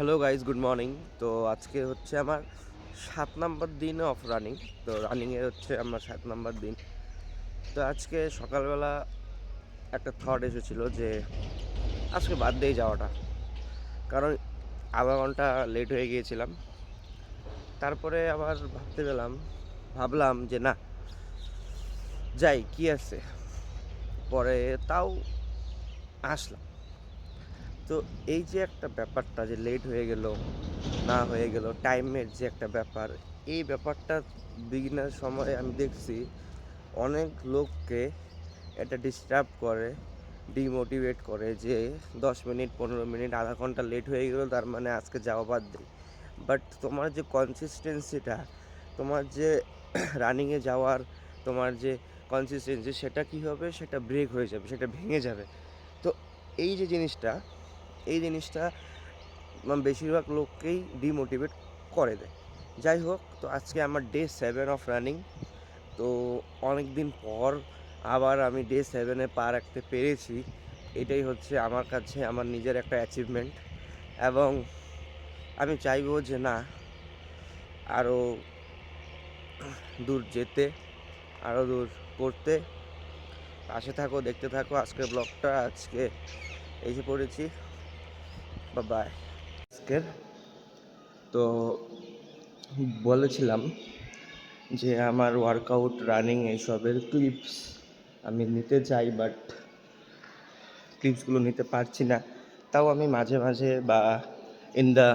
Hello guys, good morning. তো আজকে হচ্ছে আমার 7 নম্বর দিন অফ রানিং। তো রানিংয়ের হচ্ছে আমার 7 নম্বর দিন। তো আজকে সকালবেলা একটা থট এসেছিলো যে আজকে বাদ দিয়ে যাওয়াটা, কারণ আধা ঘন্টা লেট হয়ে গিয়েছিলাম। তারপরে আবার ভাবলাম যে না, যাই, কি আছে, পরে তাও আসলাম। তো এই যে একটা ব্যাপারটা যে লেট হয়ে গেল না হয়ে গেল, টাইমের যে একটা ব্যাপার, এই ব্যাপারটা বিগিনার সময় আমি দেখছি অনেক লোককে এটা ডিস্টার্ব করে, ডিমোটিভেট করে যে 10 মিনিট 15 মিনিট আধা ঘন্টা লেট হয়ে গেল, তার মানে আজকে যাওয়া বাদ দিই। বাট তোমার যে কনসিস্টেন্সিটা, তোমার যে রানিংয়ে যাওয়ার তোমার যে কনসিস্টেন্সি, সেটা কী হবে, সেটা ব্রেক হয়ে যাবে, সেটা ভেঙে যাবে। তো এই যে জিনিসটা, এই জিনিসটা বেশিরভাগ লোককেই ডিমোটিভেট করে দেয়। যাই হোক, তো আজকে আমার ডে 7 অফ রানিং। তো অনেক দিন পর আবার আমি ডে 7-এ পা রাখতে পেরেছি। এটাই হচ্ছে আমার কাছে আমার নিজের একটা অ্যাচিভমেন্ট, এবং আমি চাইবো যে না, আরও দূর যেতে, আরও দূর করতে। পাশে থাকো, দেখতে থাকো আজকের ব্লগটা। আজকে এসে পড়েছি, বাই। আজকের তো বলেছিলাম যে আমার ওয়ার্কআউট, রানিং এইসবের ক্লিপস আমি নিতে চাই, বাট ক্লিপসগুলো নিতে পারছি না। তাও আমি মাঝে মাঝে বা in the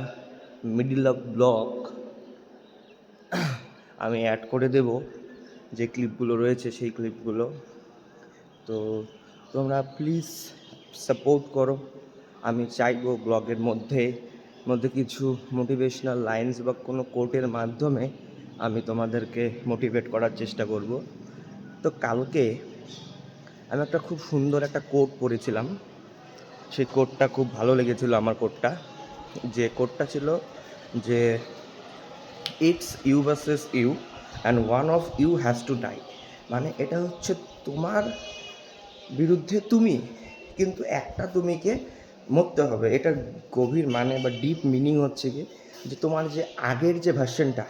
middle of blog আমি অ্যাড করে দেব যে ক্লিপগুলো রয়েছে, সেই ক্লিপগুলো। তো তোমরা প্লিজ সাপোর্ট করো। আমি চাইবো ব্লগের মধ্যে কিছু মোটিভেশনাল লাইন্স বা কোনো কোটের মাধ্যমে আমি তোমাদেরকে মোটিভেট করার চেষ্টা করব। তো কালকে আমি একটা খুব সুন্দর একটা কোট পড়েছিলাম। সেই কোটটা খুব ভালো লেগেছিল আমার। যে কোটটা ছিল যে it's you versus you and one of you has to die. মানে এটা হচ্ছে তোমার বিরুদ্ধে তুমি, কিন্তু একটা তুমিকে মরতে হবে। এটার গভীর মানে বা ডিপ মিনিং হচ্ছে কি, যে তোমার যে আগের যে ভার্সনটা,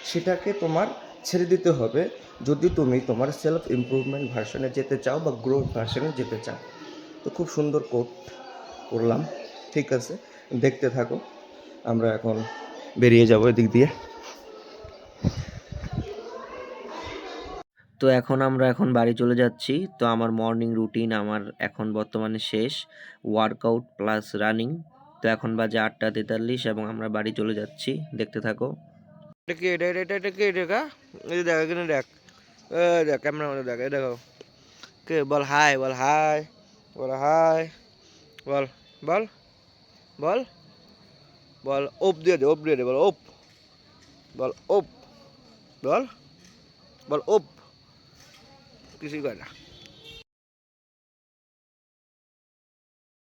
সেটাকে তোমার ছেড়ে দিতে হবে যদি তুমি তোমার সেলফ ইমপ্রুভমেন্ট ভার্সনে যেতে চাও বা গ্রোথ ভার্সনে যেতে চাও। তো খুব সুন্দর কোট করলাম। ঠিক আছে, দেখতে থাকো। আমরা এখন বেরিয়ে যাবো এদিক দিয়ে। তো আমরা এখন বাড়ি চলে যাচ্ছি। তো আমার মর্নিং রুটিন আমার এখন বর্তমানে শেষ, ওয়ার্কআউট প্লাস রানিং। তো এখন বাজে 8:43 এবং আমরা বাড়ি চলে যাচ্ছি। দেখতে থাকো। ক্যামেরা মধ্যে দেখ, দেখো কে, বল হাই, বল হাই, বল হাই, বল, বল, বল, বল ওপ দিয়ে দে, ওপ দিয়ে দে, বল ওপ, বল ওপ, বল, বল ওপ। কিছুই করে না।